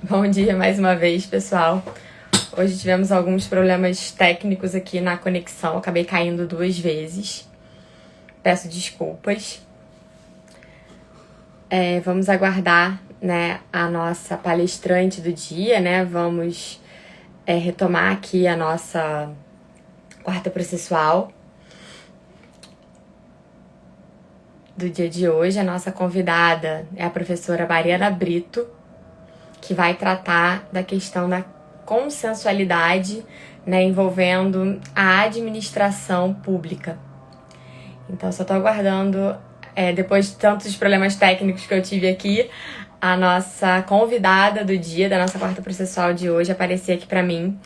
Bom dia mais uma vez, pessoal. Hoje tivemos alguns problemas técnicos aqui na conexão. Acabei caindo 2 vezes. Peço desculpas. Vamos aguardar, né, a nossa palestrante do dia, né? Vamos retomar aqui a nossa quarta processual do dia de hoje. A nossa convidada é a professora Mariana Brito, que vai tratar da questão da consensualidade, né, envolvendo a administração pública. Então, só estou aguardando, depois de tantos problemas técnicos que eu tive aqui, a nossa convidada do dia, da nossa quarta processual de hoje, aparecer aqui para mim,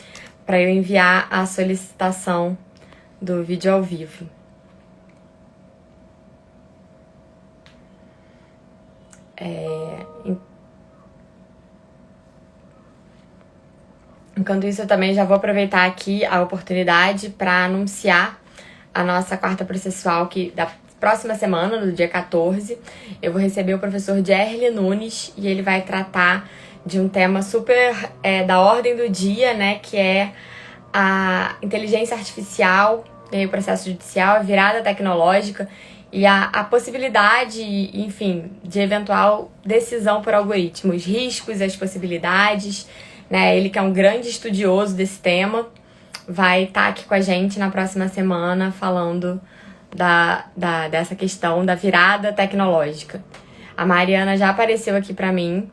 para eu enviar a solicitação do vídeo ao vivo. Enquanto isso, eu também já vou aproveitar aqui a oportunidade para anunciar a nossa quarta processual, que da próxima semana, no dia 14, eu vou receber o professor Gerli Nunes e ele vai tratar de um tema super da ordem do dia, né, que é a inteligência artificial, né, o processo judicial, a virada tecnológica e a possibilidade, enfim, de eventual decisão por algoritmos, riscos, as possibilidades, né? Ele que é um grande estudioso desse tema, vai estar aqui com a gente na próxima semana falando dessa questão da virada tecnológica. A Mariana já apareceu aqui para mim,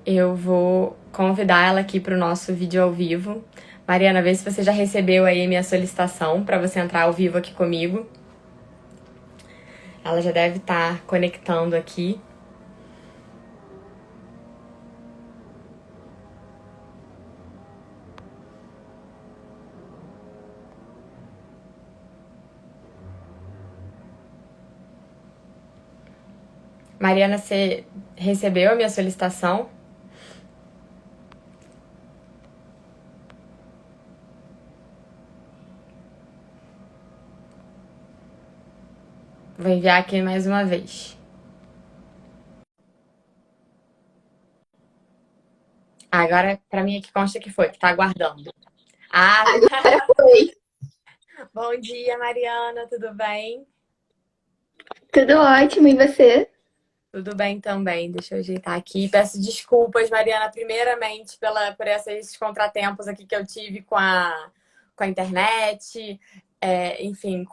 eu vou convidar ela aqui para o nosso vídeo ao vivo. Mariana, vê se você já recebeu aí a minha solicitação para você entrar ao vivo aqui comigo. Ela já deve estar conectando aqui. Mariana, você recebeu a minha solicitação? Vou enviar aqui mais uma vez. Agora, para mim aqui consta que foi, que tá aguardando. Agora foi. Bom dia, Mariana, tudo bem? Tudo ótimo, e você? Tudo bem também, deixa eu ajeitar aqui. Peço desculpas, Mariana, primeiramente por esses contratempos aqui que eu tive com a internet, enfim,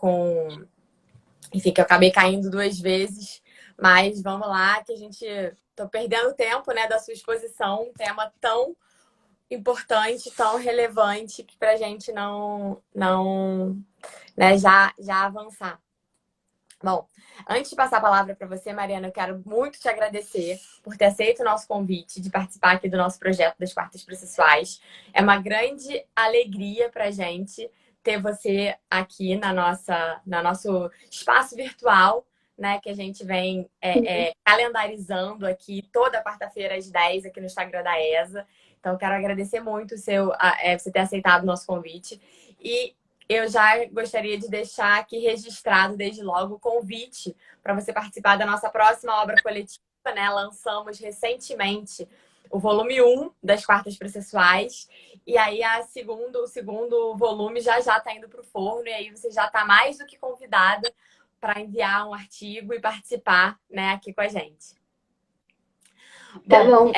que eu acabei caindo 2 vezes, mas vamos lá, que a gente tô perdendo tempo, né, da sua exposição, um tema tão importante, tão relevante, que pra gente não né, já avançar. Bom, antes de passar a palavra para você, Mariana, eu quero muito te agradecer por ter aceito o nosso convite de participar aqui do nosso projeto das quartas processuais. É uma grande alegria para a gente ter você aqui no nosso espaço virtual, né? Que a gente vem calendarizando aqui toda quarta-feira às 10 aqui no Instagram da ESA. Então, eu quero agradecer muito você ter aceitado o nosso convite. E eu já gostaria de deixar aqui registrado desde logo o convite para você participar da nossa próxima obra coletiva, né? Lançamos recentemente o volume 1 das quartas processuais e aí o segundo volume já está indo para o forno e aí você já está mais do que convidada para enviar um artigo e participar, né, aqui com a gente. Tá bom.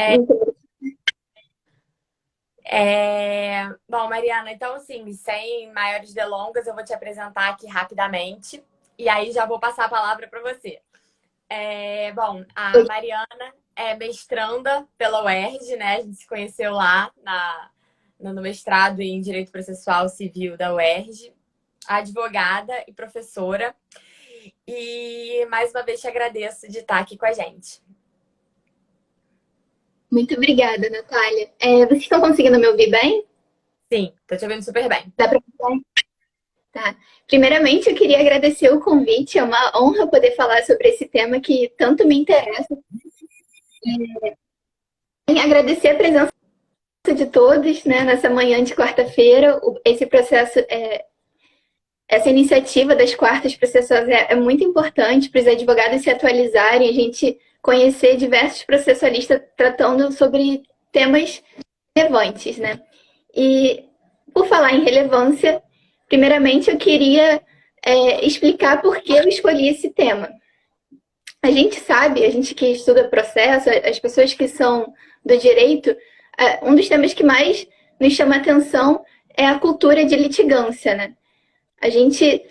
Bom, Mariana, então, assim, sem maiores delongas, eu vou te apresentar aqui rapidamente e aí já vou passar a palavra para você. Bom, a Mariana é mestranda pela UERJ, né? A gente se conheceu lá no mestrado em Direito Processual Civil da UERJ, advogada e professora. E, mais uma vez, te agradeço de estar aqui com a gente. Muito obrigada, Natália. Vocês estão conseguindo me ouvir bem? Sim, tô te ouvindo super bem. Dá para ouvir? Tá. Primeiramente, eu queria agradecer o convite. É uma honra poder falar sobre esse tema que tanto me interessa. E agradecer a presença de todos, né, nessa manhã de quarta-feira. Esse processo, essa iniciativa das quartas processuais é muito importante para os advogados se atualizarem, a gente conhecer diversos processualistas tratando sobre temas relevantes, né? E, por falar em relevância, primeiramente eu queria explicar por que eu escolhi esse tema. A gente sabe, a gente que estuda processo, as pessoas que são do direito, um dos temas que mais nos chama a atenção é a cultura de litigância, né? A gente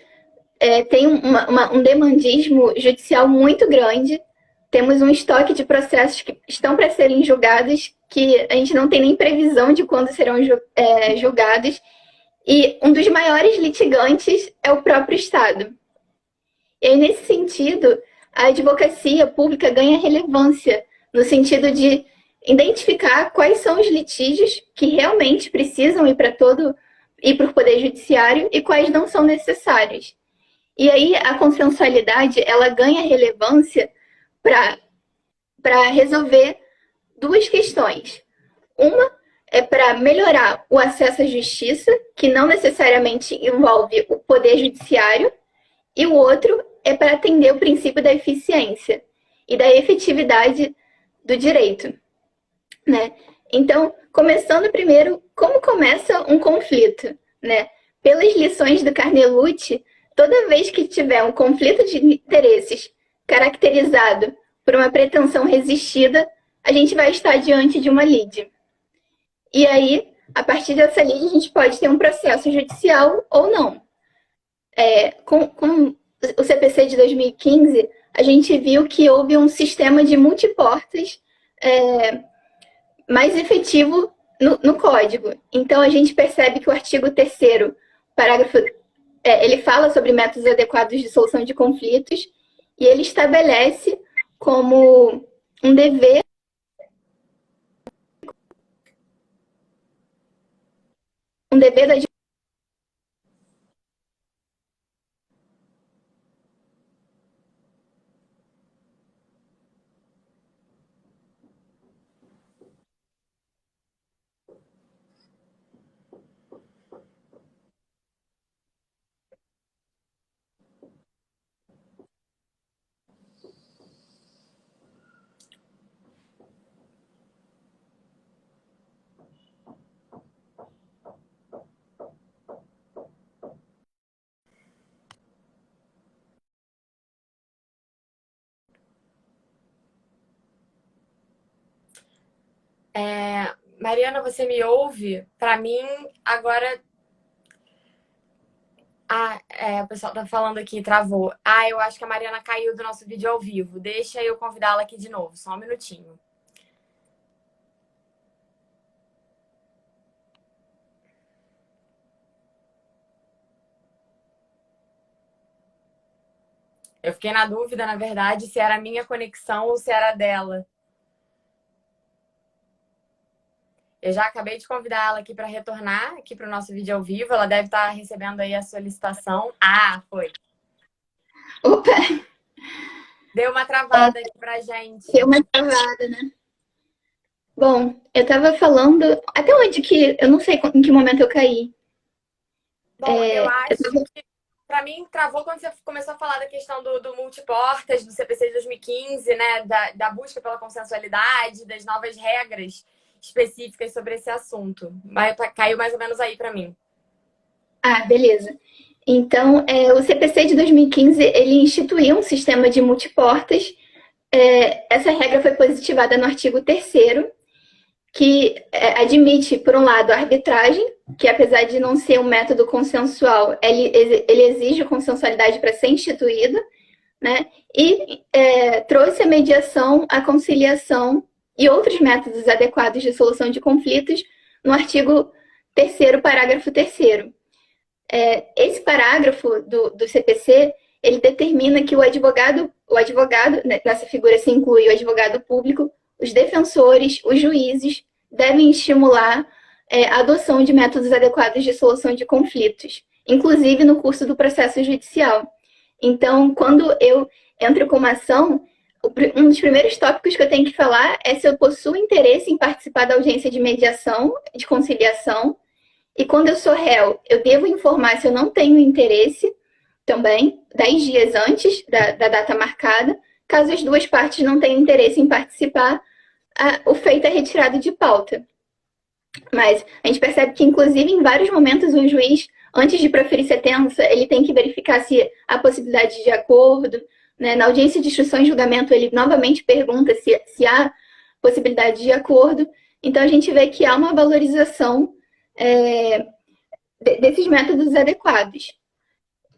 tem um demandismo judicial muito grande, temos um estoque de processos que estão para serem julgados, que a gente não tem nem previsão de quando serão julgados, e um dos maiores litigantes é o próprio Estado. E aí, nesse sentido, a advocacia pública ganha relevância, no sentido de identificar quais são os litígios que realmente precisam ir para o Poder Judiciário e quais não são necessários. E aí a consensualidade, ela ganha relevância para resolver duas questões. Uma é para melhorar o acesso à justiça, que não necessariamente envolve o Poder Judiciário, e o outro é para atender o princípio da eficiência e da efetividade do direito, né? Então, começando primeiro, como começa um conflito, né? Pelas lições do Carnelucci, toda vez que tiver um conflito de interesses caracterizado por uma pretensão resistida, a gente vai estar diante de uma lide. E aí, a partir dessa lide, a gente pode ter um processo judicial ou não. Com o CPC de 2015, a gente viu que houve um sistema de multiportas mais efetivo no código. Então, a gente percebe que o artigo 3º, parágrafo, ele fala sobre métodos adequados de solução de conflitos e ele estabelece como um dever da Mariana, você me ouve? Para mim, agora... o pessoal tá falando aqui, travou. Eu acho que a Mariana caiu do nosso vídeo ao vivo. Deixa eu convidá-la aqui de novo, só um minutinho. Eu fiquei na dúvida, na verdade, se era a minha conexão ou se era a dela. Eu já acabei de convidar ela aqui para retornar aqui para o nosso vídeo ao vivo. Ela deve estar recebendo aí a solicitação. Foi. Opa! Deu uma travada aqui pra gente. Deu uma travada, né? Bom, eu estava falando... Até onde que... Eu não sei em que momento eu caí. Bom, eu acho que para mim travou quando você começou a falar da questão do multiportas, do CPC de 2015, né? Da busca pela consensualidade, das novas regras específicas sobre esse assunto. Mas caiu mais ou menos aí para mim. Beleza. Então, o CPC de 2015, ele instituiu um sistema de multiportas. Essa regra foi positivada no artigo 3º, que admite, por um lado, a arbitragem, que apesar de não ser um método consensual, ele exige consensualidade para ser instituído, né? E trouxe a mediação, a conciliação e outros métodos adequados de solução de conflitos no artigo 3º, parágrafo 3º. Esse parágrafo do CPC, ele determina que o advogado, nessa figura se inclui o advogado público, os defensores, os juízes, devem estimular a adoção de métodos adequados de solução de conflitos, inclusive no curso do processo judicial. Então, quando eu entro com uma ação, um dos primeiros tópicos que eu tenho que falar é se eu possuo interesse em participar da audiência de mediação, de conciliação, e quando eu sou réu, eu devo informar se eu não tenho interesse também, 10 dias antes da data marcada. Caso as duas partes não tenham interesse em participar, o feito é retirado de pauta. Mas a gente percebe que, inclusive, em vários momentos, o juiz, antes de proferir sentença, ele tem que verificar se há possibilidade de acordo, né? Na audiência de instrução e julgamento, ele novamente pergunta se há possibilidade de acordo. Então, a gente vê que há uma valorização desses métodos adequados.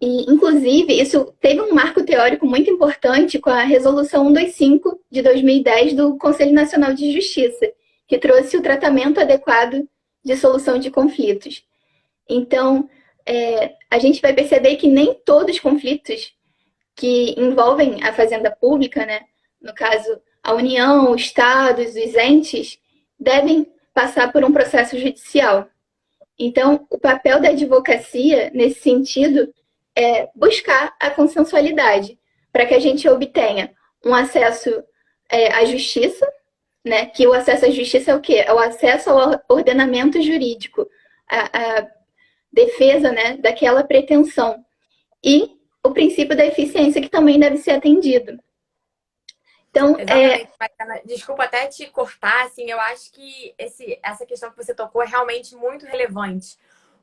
E, inclusive, isso teve um marco teórico muito importante com a Resolução 125 de 2010 do Conselho Nacional de Justiça, que trouxe o tratamento adequado de solução de conflitos. Então, a gente vai perceber que nem todos os conflitos que envolvem a fazenda pública, né, no caso, a União, os estados, os entes, devem passar por um processo judicial. Então, o papel da advocacia, nesse sentido, é buscar a consensualidade, para que a gente obtenha um acesso à justiça, né? Que o acesso à justiça é o quê? É o acesso ao ordenamento jurídico, a defesa, né, daquela pretensão. E o princípio da eficiência, que também deve ser atendido. Então, exatamente, Mariana. Desculpa até te cortar, assim, eu acho que essa questão que você tocou é realmente muito relevante.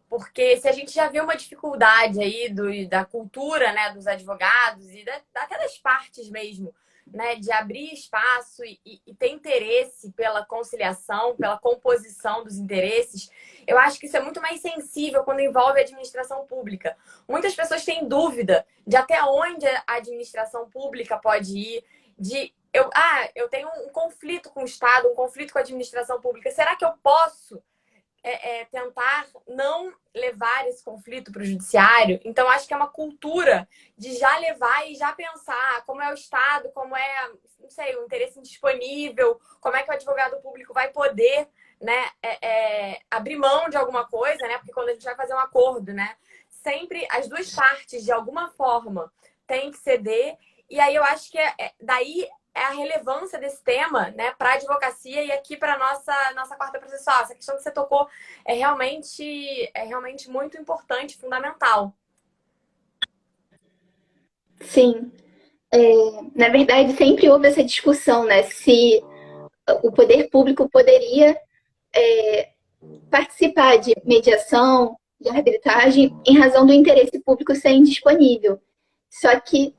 Porque se a gente já vê uma dificuldade aí da cultura, né, dos advogados e até das partes mesmo, né, de abrir espaço e ter interesse pela conciliação, pela composição dos interesses, eu acho que isso é muito mais sensível quando envolve a administração pública. Muitas pessoas têm dúvida de até onde a administração pública pode ir, eu tenho um conflito com o Estado, um conflito com a administração pública. Será que eu posso tentar não levar esse conflito para o judiciário? Então, acho que é uma cultura de já levar e já pensar como é o Estado, como é, não sei, o interesse indisponível, como é que o advogado público vai poder, né, abrir mão de alguma coisa, né? Porque quando a gente vai fazer um acordo, né, sempre as duas partes, de alguma forma, têm que ceder. E aí eu acho que daí é a relevância desse tema, né, para a advocacia e aqui para a nossa quarta processual. Essa questão que você tocou é realmente muito importante, fundamental. Sim. Na verdade, sempre houve essa discussão, né, se o poder público poderia participar de mediação, de arbitragem, em razão do interesse público ser indisponível. Só que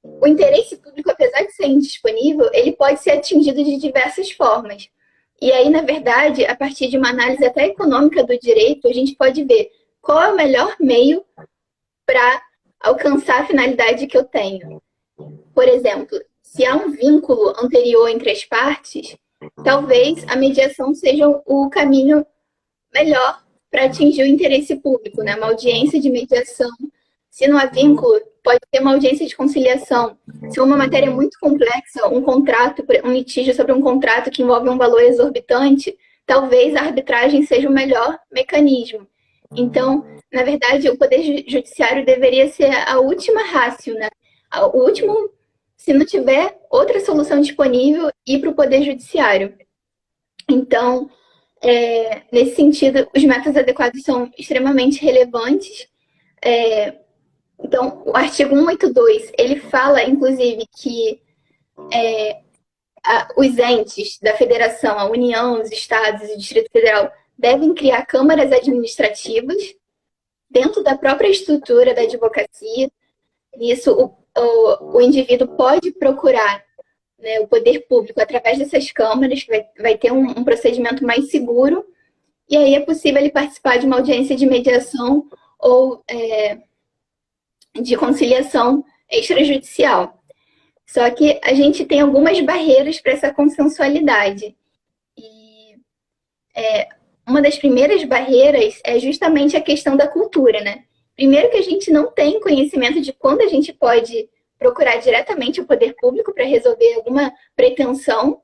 o interesse público, apesar de ser indisponível, ele pode ser atingido de diversas formas. E aí, na verdade, a partir de uma análise até econômica do direito, a gente pode ver qual é o melhor meio para alcançar a finalidade que eu tenho. Por exemplo, se há um vínculo anterior entre as partes, talvez a mediação seja o caminho melhor para atingir o interesse público, né? Uma audiência de mediação. Se não há vínculo, pode ter uma audiência de conciliação. Se é uma matéria muito complexa, um litígio sobre um contrato que envolve um valor exorbitante, talvez a arbitragem seja o melhor mecanismo. Então, na verdade, o Poder Judiciário deveria ser a última rácio, né? O último, se não tiver outra solução disponível, ir para o Poder Judiciário. Então, nesse sentido, os métodos adequados são extremamente relevantes. Então, o artigo 182, ele fala, inclusive, que os entes da federação, a União, os estados e o Distrito Federal devem criar câmaras administrativas dentro da própria estrutura da advocacia. Nisso, o indivíduo pode procurar, né, o poder público através dessas câmaras, que vai ter um procedimento mais seguro, e aí é possível ele participar de uma audiência de mediação ou de conciliação extrajudicial. Só que a gente tem algumas barreiras para essa consensualidade. E uma das primeiras barreiras é justamente a questão da cultura, né? Primeiro que a gente não tem conhecimento de quando a gente pode procurar diretamente o poder público para resolver alguma pretensão.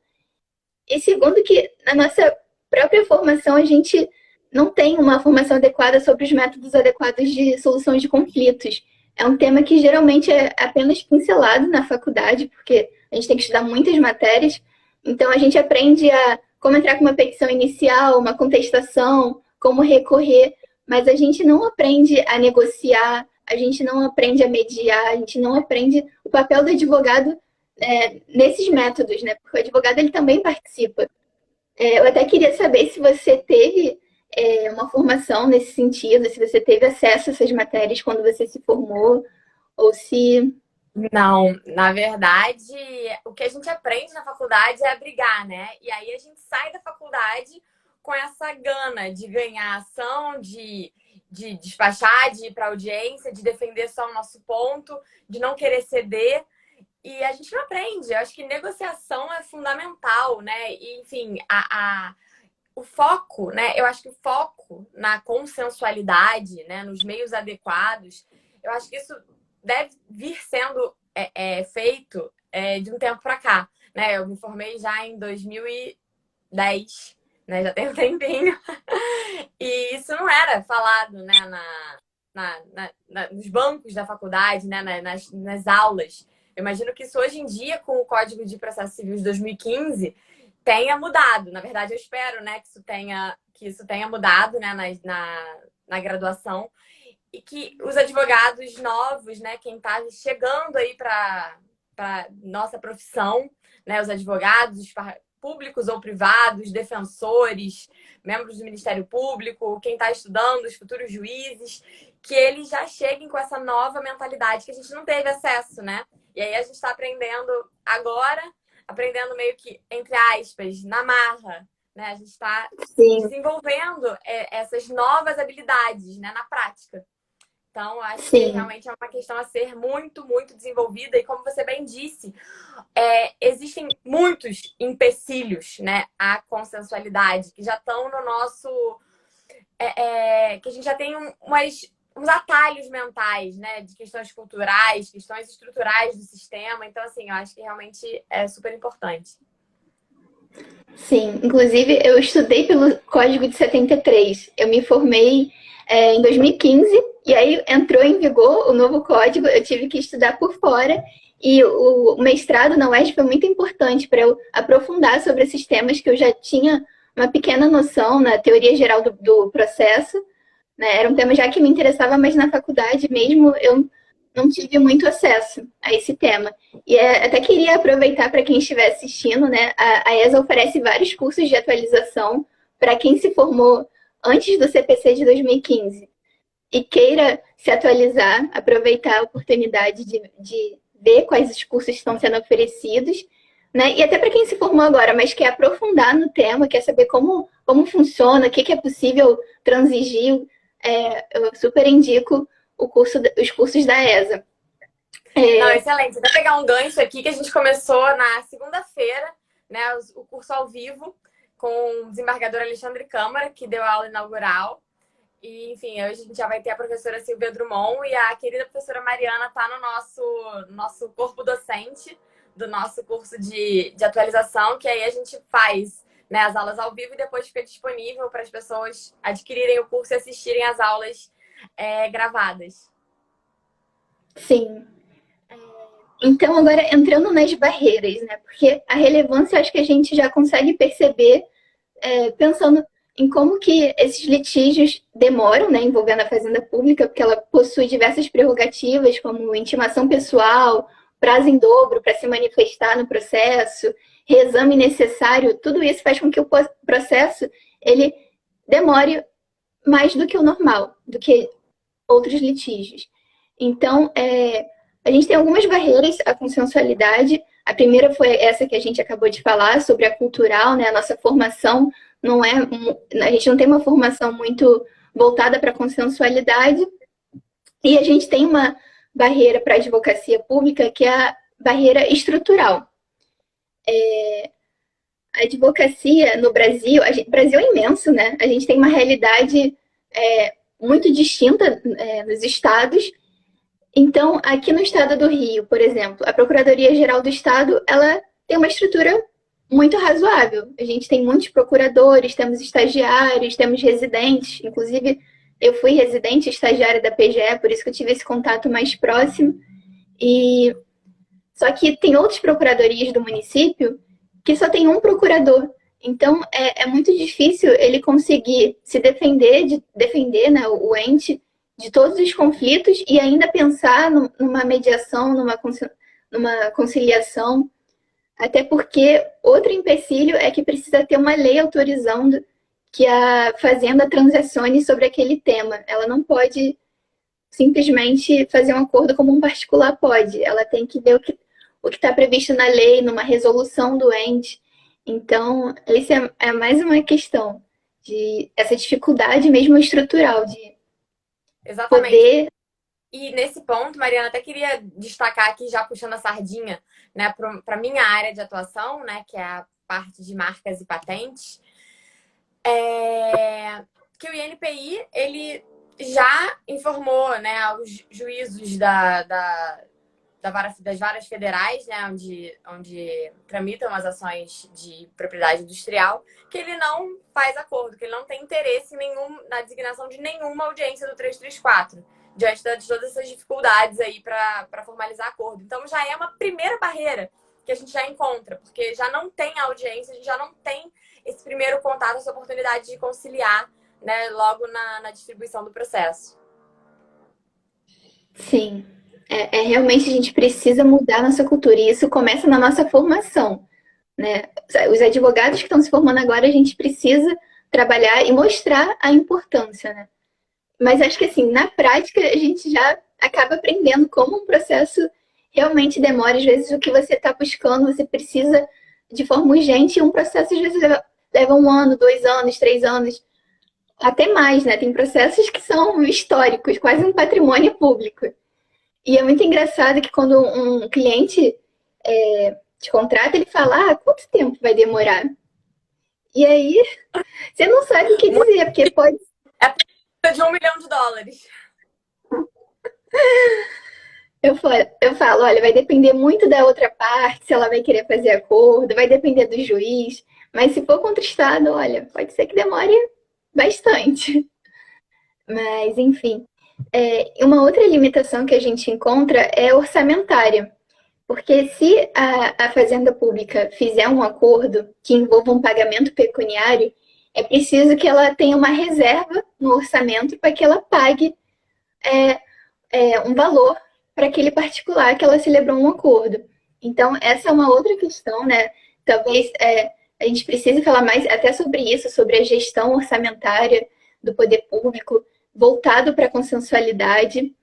E segundo que na nossa própria formação a gente não tem uma formação adequada sobre os métodos adequados de solução de conflitos. É um tema que geralmente é apenas pincelado na faculdade, porque a gente tem que estudar muitas matérias. Então, a gente aprende a como entrar com uma petição inicial, uma contestação, como recorrer, mas a gente não aprende a negociar, a gente não aprende a mediar, a gente não aprende o papel do advogado nesses métodos, né? Porque o advogado ele também participa. Eu até queria saber se você teve uma formação nesse sentido, se você teve acesso a essas matérias quando você se formou, ou se... Não, na verdade, o que a gente aprende na faculdade é brigar, né? E aí a gente sai da faculdade com essa gana de ganhar ação, de despachar, de ir para audiência, de defender só o nosso ponto, de não querer ceder. E a gente não aprende. Eu acho que negociação é fundamental, né? E, enfim, o foco, né? Eu acho que o foco na consensualidade, né? Nos meios adequados, eu acho que isso deve vir sendo feito de um tempo para cá, né? Eu me formei já em 2010, né? Já tem um tempinho. E isso não era falado, né? Nos bancos da faculdade, né? Nas aulas. Eu imagino que isso hoje em dia, com o Código de Processo Civil de 2015, tenha mudado. Na verdade, eu espero, né, que isso tenha mudado, né, na graduação. E que os advogados novos, né, quem está chegando aí para nossa profissão, né, os advogados públicos ou privados, defensores, membros do Ministério Público, quem está estudando, os futuros juízes, que eles já cheguem com essa nova mentalidade que a gente não teve acesso, né? E aí a gente está aprendendo agora, aprendendo meio que, entre aspas, na marra, né? A gente está desenvolvendo essas novas habilidades, né, na prática. Então, acho que realmente é uma questão a ser muito, muito desenvolvida. E como você bem disse, existem muitos empecilhos, né, à consensualidade, que já estão no nosso... que a gente já tem uns atalhos mentais, né, de questões culturais, questões estruturais do sistema. Então, assim, eu acho que realmente é super importante. Sim, inclusive eu estudei pelo Código de 73. Eu me formei em 2015 e aí entrou em vigor o novo código. Eu tive que estudar por fora e o mestrado na UESP foi muito importante para eu aprofundar sobre esses temas que eu já tinha uma pequena noção na teoria geral do processo, né? Era um tema já que me interessava, mas na faculdade mesmo eu não tive muito acesso a esse tema. E até queria aproveitar para quem estiver assistindo, né? A ESA oferece vários cursos de atualização para quem se formou antes do CPC de 2015 e queira se atualizar, aproveitar a oportunidade de ver quais os cursos estão sendo oferecidos, né? E até para quem se formou agora, mas quer aprofundar no tema, quer saber como funciona, o que é possível transigir, eu super indico os cursos da ESA. Não, excelente. Vou pegar um gancho aqui que a gente começou na segunda-feira, né, o curso ao vivo com o desembargador Alexandre Câmara, que deu a aula inaugural. E, enfim, hoje a gente já vai ter a professora Silvia Drummond e a querida professora Mariana está no nosso corpo docente do nosso curso de atualização, que aí a gente faz, né, as aulas ao vivo e depois fica disponível para as pessoas adquirirem o curso e assistirem às aulas gravadas. Sim. Então, agora entrando nas barreiras, né? Porque a relevância acho que a gente já consegue perceber pensando em como que esses litígios demoram, né, envolvendo a Fazenda Pública, porque ela possui diversas prerrogativas, como intimação pessoal, prazo em dobro para se manifestar no processo, reexame necessário, tudo isso faz com que o processo ele demore mais do que o normal, do que outros litígios. Então, a gente tem algumas barreiras à consensualidade. A primeira foi essa que a gente acabou de falar, sobre a cultural, né? A nossa formação não a gente não tem uma formação muito voltada para a consensualidade. E a gente tem uma barreira para a advocacia pública, que é a barreira estrutural. A advocacia no Brasil, o Brasil é imenso, né? A gente tem uma realidade muito distinta nos estados. Então, aqui no estado do Rio, por exemplo, a Procuradoria-Geral do Estado, ela tem uma estrutura muito razoável. A gente tem muitos procuradores, temos estagiários, temos residentes. Inclusive, eu fui residente e estagiária da PGE, por isso que eu tive esse contato mais próximo. Só que tem outras procuradorias do município que só tem um procurador. Então, é muito difícil ele conseguir se defender, né, o ente de todos os conflitos e ainda pensar numa mediação, numa conciliação, até porque outro empecilho é que precisa ter uma lei autorizando que a fazenda transacione sobre aquele tema. Ela não pode simplesmente fazer um acordo como um particular pode. Ela tem que ver o que está previsto na lei, numa resolução do ente. Então, esse é mais uma questão de essa dificuldade mesmo estrutural de Exatamente. poder. E nesse ponto, Mariana, até queria destacar aqui, já puxando a sardinha, né, para minha área de atuação, né, que é a parte de marcas e patentes, que o INPI, ele já informou, né, aos juízos das varas federais, né, onde tramitam as ações de propriedade industrial, que ele não faz acordo, que ele não tem interesse nenhum na designação de nenhuma audiência do 334, diante de todas essas dificuldades aí para formalizar acordo. Então já é uma primeira barreira que a gente já encontra, porque já não tem audiência, a gente já não tem esse primeiro contato, essa oportunidade de conciliar, né, logo na distribuição do processo. Sim, realmente a gente precisa mudar nossa cultura e isso começa na nossa formação, né? Os advogados que estão se formando agora, a gente precisa trabalhar e mostrar a importância, né? Mas acho que assim, na prática, a gente já acaba aprendendo como um processo realmente demora. Às vezes, o que você está buscando, você precisa de forma urgente, e um processo às vezes leva 1 ano, 2 anos, 3 anos, até mais, né? Tem processos que são históricos, quase um patrimônio público. E é muito engraçado que quando um cliente te contrata, ele fala, quanto tempo vai demorar? E aí, você não sabe o que dizer, porque pode. É de US$ 1 milhão. Eu falo, olha, vai depender muito da outra parte, se ela vai querer fazer acordo, vai depender do juiz, mas se for contra o Estado, olha, pode ser que demore bastante. Mas, enfim, uma outra limitação que a gente encontra é orçamentária. Porque se a Fazenda Pública fizer um acordo que envolva um pagamento pecuniário, é preciso que ela tenha uma reserva no orçamento para que ela pague um valor para aquele particular que ela celebrou um acordo. Então, essa é uma outra questão, né? Talvez a gente precise falar mais até sobre isso, sobre a gestão orçamentária do poder público, voltado para a consensualidade,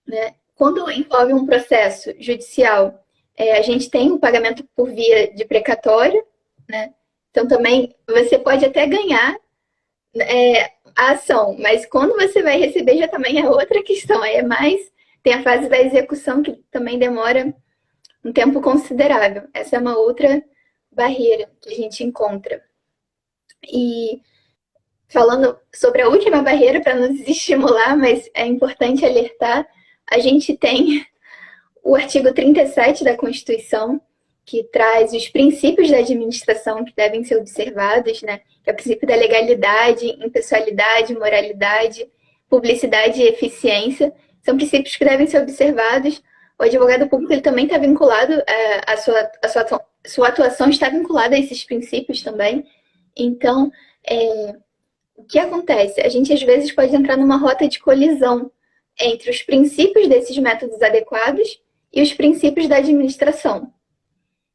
né? Quando envolve um processo judicial, a gente tem o pagamento por via de precatório, né? Então, também, você pode até ganhar a ação, mas quando você vai receber já também é outra questão, aí é mais, tem a fase da execução que também demora um tempo considerável. Essa é uma outra barreira que a gente encontra. E falando sobre a última barreira, para nos estimular, mas é importante alertar, a gente tem o artigo 37 da Constituição, que traz os princípios da administração que devem ser observados, né? Que é o princípio da legalidade, impessoalidade, moralidade, publicidade e eficiência. São princípios que devem ser observados. O advogado público ele também está vinculado, sua atuação está vinculada a esses princípios também. Então, o que acontece? A gente às vezes pode entrar numa rota de colisão entre os princípios desses métodos adequados e os princípios da administração.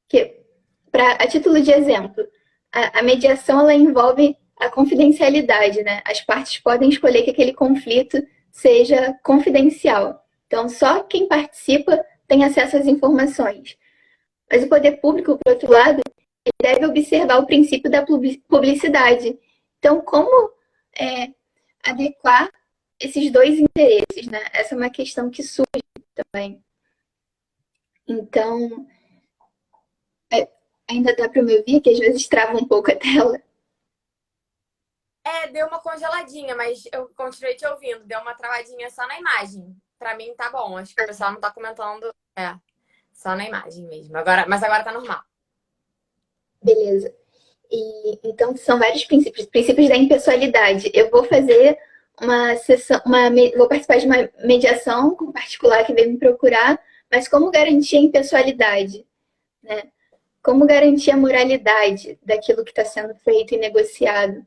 Que, a título de exemplo, a mediação ela envolve a confidencialidade, né? As partes podem escolher que aquele conflito seja confidencial. Então, só quem participa tem acesso às informações. Mas o poder público, por outro lado, ele deve observar o princípio da publicidade. Então, como adequar esses dois interesses, né? Essa é uma questão que surge também. Então, ainda dá para me ouvir, que às vezes trava um pouco a tela. Deu uma congeladinha, mas eu continuei te ouvindo. Deu uma travadinha só na imagem. Pra mim tá bom. Acho que o pessoal não tá comentando. Só na imagem mesmo. Mas agora tá normal. Beleza. Então, são vários princípios. Princípios da impessoalidade. Eu vou fazer uma sessão, vou participar de uma mediação com um particular que veio me procurar, mas como garantir a impessoalidade, né? Como garantir a moralidade daquilo que está sendo feito e negociado,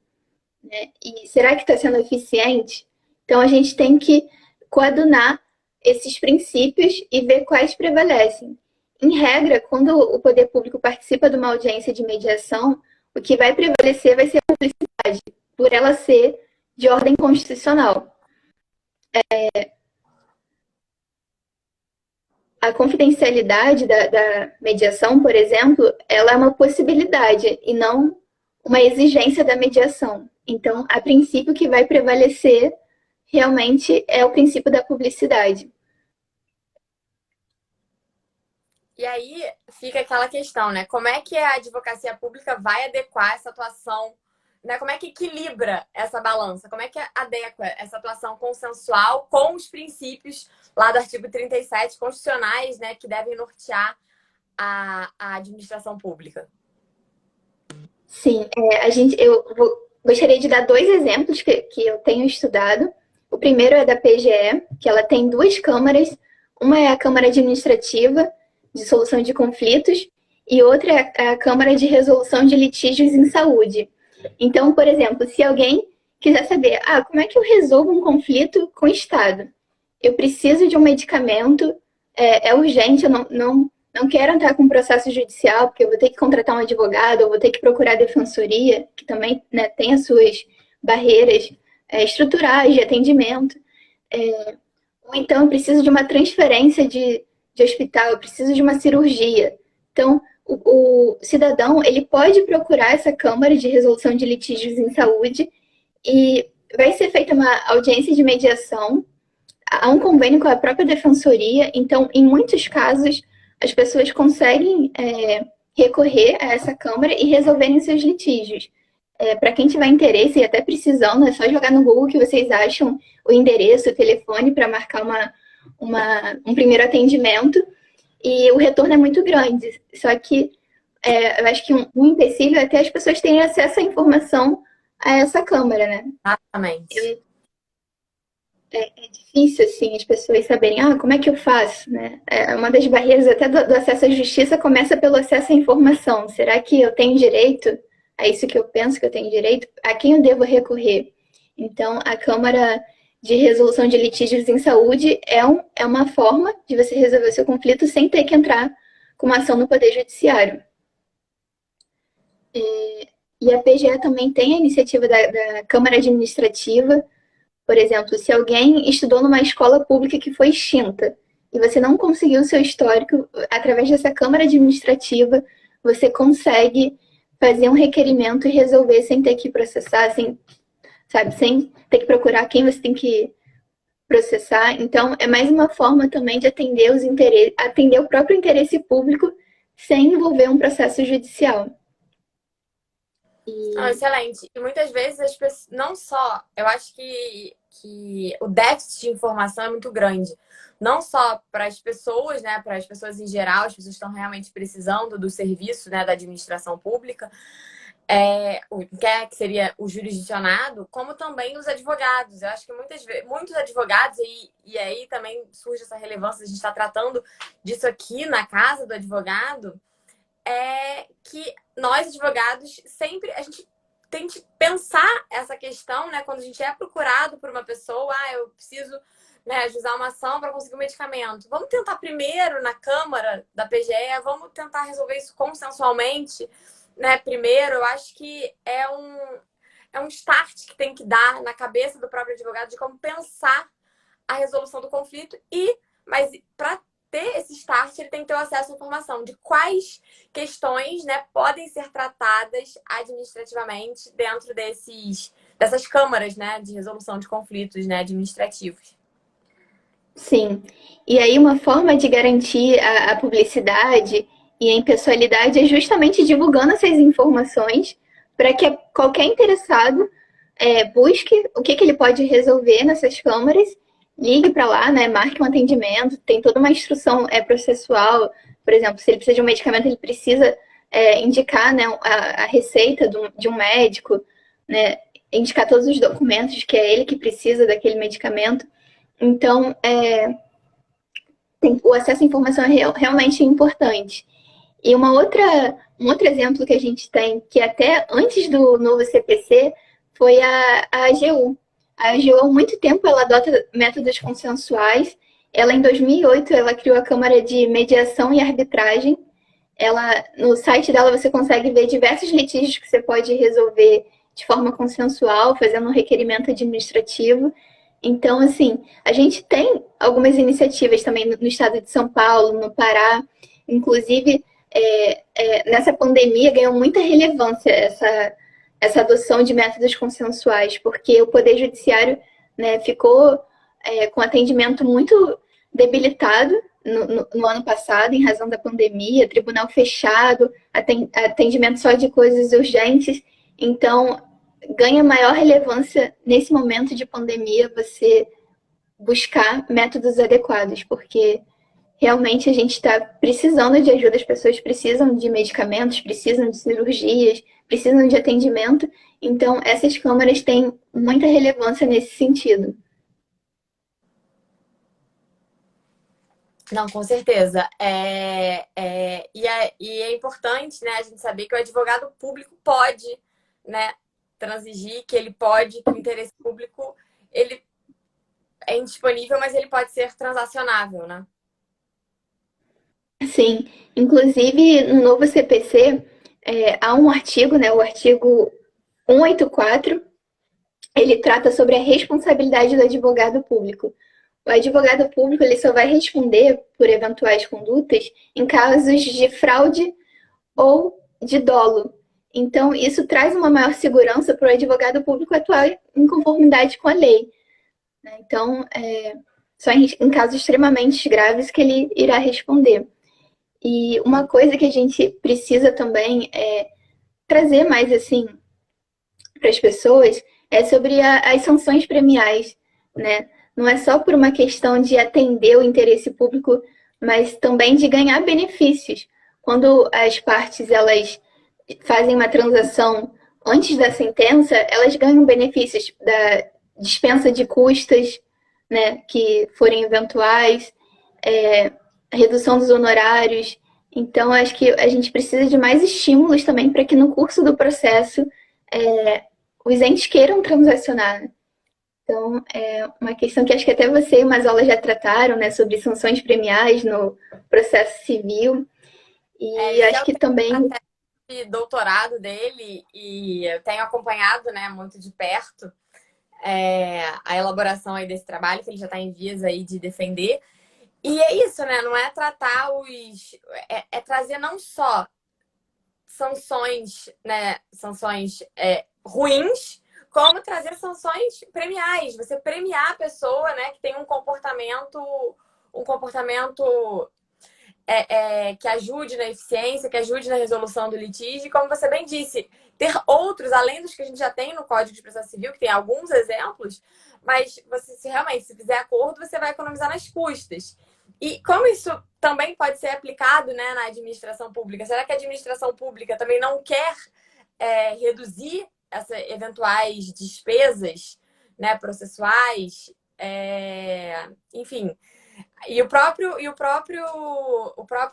né? E será que está sendo eficiente? Então, a gente tem que coadunar esses princípios e ver quais prevalecem. em regra, quando o poder público participa de uma audiência de mediação, o que vai prevalecer vai ser a publicidade, por ela ser de ordem constitucional. A confidencialidade da mediação, por exemplo, ela é uma possibilidade e não uma exigência da mediação. Então, a princípio que vai prevalecer realmente é o princípio da publicidade. E aí fica aquela questão, né? Como é que a advocacia pública vai adequar essa atuação, né? Como é que equilibra essa balança? Como é que adequa essa atuação consensual com os princípios lá do artigo 37 constitucionais, né, que devem nortear a administração pública? Sim, gostaria de dar 2 exemplos que eu tenho estudado. O primeiro é da PGE, que ela tem 2 câmaras. Uma é a Câmara Administrativa de Solução de Conflitos e outra é a Câmara de Resolução de Litígios em Saúde. Então, por exemplo, se alguém quiser saber, como é que eu resolvo um conflito com o Estado? Eu preciso de um medicamento, é urgente, eu não quero entrar com um processo judicial, porque eu vou ter que contratar um advogado, eu vou ter que procurar a defensoria, que também, né, tem as suas barreiras estruturais de atendimento. Ou então eu preciso de uma transferência de hospital, eu preciso de uma cirurgia. Então, o cidadão ele pode procurar essa Câmara de Resolução de Litígios em Saúde e vai ser feita uma audiência de mediação, há um convênio com a própria defensoria, então, em muitos casos, as pessoas conseguem recorrer a essa Câmara e resolverem seus litígios. Para quem tiver interesse e até precisando, é só jogar no Google que vocês acham o endereço, o telefone para marcar um primeiro atendimento. E o retorno é muito grande. Só que eu acho que um empecilho é até as pessoas terem acesso à informação a essa Câmara, né? Exatamente. É difícil, assim, as pessoas saberem, como é que eu faço, né? Uma das barreiras até do acesso à justiça começa pelo acesso à informação. Será que eu tenho direito a isso que eu penso que eu tenho direito? A quem eu devo recorrer? Então, a Câmara de Resolução de Litígios em Saúde é uma forma de você resolver o seu conflito sem ter que entrar com uma ação no Poder Judiciário. E a PGE também tem a iniciativa da Câmara Administrativa. Por exemplo, se alguém estudou numa escola pública que foi extinta e você não conseguiu o seu histórico, através dessa Câmara Administrativa, você consegue fazer um requerimento e resolver sem ter que processar, sem ter que procurar quem você tem que processar. Então, é mais uma forma também de atender atender o próprio interesse público sem envolver um processo judicial. Excelente. E muitas vezes as pessoas, não só, eu acho que o déficit de informação é muito grande. Não só para as pessoas, né, para as pessoas em geral, as pessoas estão realmente precisando do serviço, né, da administração pública, que seria o jurisdicionado, como também os advogados. Eu acho que muitos advogados, e aí também surge essa relevância, a gente está tratando disso aqui na casa do advogado, que nós, advogados, sempre a gente tem que pensar essa questão, né? Quando a gente é procurado por uma pessoa, eu preciso, né, ajuizar uma ação para conseguir um medicamento. Vamos tentar primeiro na Câmara da PGE, vamos tentar resolver isso consensualmente, né? Primeiro, eu acho que é um start que tem que dar na cabeça do próprio advogado de como pensar a resolução do conflito mas para ter esse start, ele tem que ter o acesso à informação de quais questões, né, podem ser tratadas administrativamente dentro dessas câmaras, né, de resolução de conflitos, né, administrativos. Sim. E aí uma forma de garantir a publicidade e a impessoalidade é justamente divulgando essas informações para que qualquer interessado busque o que ele pode resolver nessas câmaras, ligue para lá, né, marque um atendimento, tem toda uma instrução processual. Por exemplo, se ele precisa de um medicamento, ele precisa indicar, né, a receita de um médico, né, indicar todos os documentos que é ele que precisa daquele medicamento. Então, o acesso à informação é realmente importante. E um outro exemplo que a gente tem, que até antes do novo CPC, foi a AGU. A AGU, há muito tempo, ela adota métodos consensuais. Ela, em 2008, ela criou a Câmara de Mediação e Arbitragem. Ela, no site dela você consegue ver diversos litígios que você pode resolver de forma consensual, fazendo um requerimento administrativo. Então, assim, a gente tem algumas iniciativas também no estado de São Paulo, no Pará. Inclusive, nessa pandemia ganhou muita relevância essa adoção de métodos consensuais, porque o Poder Judiciário, né, ficou com atendimento muito debilitado no ano passado, em razão da pandemia, tribunal fechado, atendimento só de coisas urgentes. Então, ganha maior relevância nesse momento de pandemia você buscar métodos adequados, porque realmente a gente está precisando de ajuda, as pessoas precisam de medicamentos, precisam de cirurgias, precisam de atendimento. Então, essas câmaras têm muita relevância nesse sentido. Não, com certeza. E é importante, né, a gente saber que o advogado público pode, né, transigir, que ele pode, que o interesse público ele é indisponível, mas ele pode ser transacionável, né? Sim, inclusive no novo CPC há um artigo, né, o artigo 184, ele trata sobre a responsabilidade do advogado público. O advogado público ele só vai responder por eventuais condutas em casos de fraude ou de dolo. Então, isso traz uma maior segurança para o advogado público atuar em conformidade com a lei. Então, só em casos extremamente graves que ele irá responder. E uma coisa que a gente precisa também trazer mais assim para as pessoas é sobre as sanções premiais, né? Não é só por uma questão de atender o interesse público, mas também de ganhar benefícios. Quando as partes elas fazem uma transação antes da sentença, elas ganham benefícios da dispensa de custas, né, que forem eventuais, redução dos honorários. Então, acho que a gente precisa de mais estímulos também para que no curso do processo os entes queiram transacionar. Então, é uma questão que acho que até você e o Mazola já trataram, né, sobre sanções premiais no processo civil. E acho que também... De doutorado dele, e eu tenho acompanhado, né, muito de perto a elaboração aí desse trabalho, que ele já está em vias aí de defender. E é isso, né? Não é tratar é trazer não só sanções, né? Sanções ruins, como trazer sanções premiais. Você premiar a pessoa, né? Que tem um comportamento que ajude na eficiência, que ajude na resolução do litígio. E como você bem disse, ter outros, além dos que a gente já tem no Código de Processo Civil, que tem alguns exemplos, mas você, se fizer acordo, você vai economizar nas custas. E como isso também pode ser aplicado, né, na administração pública? Será que a administração pública também não quer reduzir essas eventuais despesas, né, processuais? Enfim. E o próprio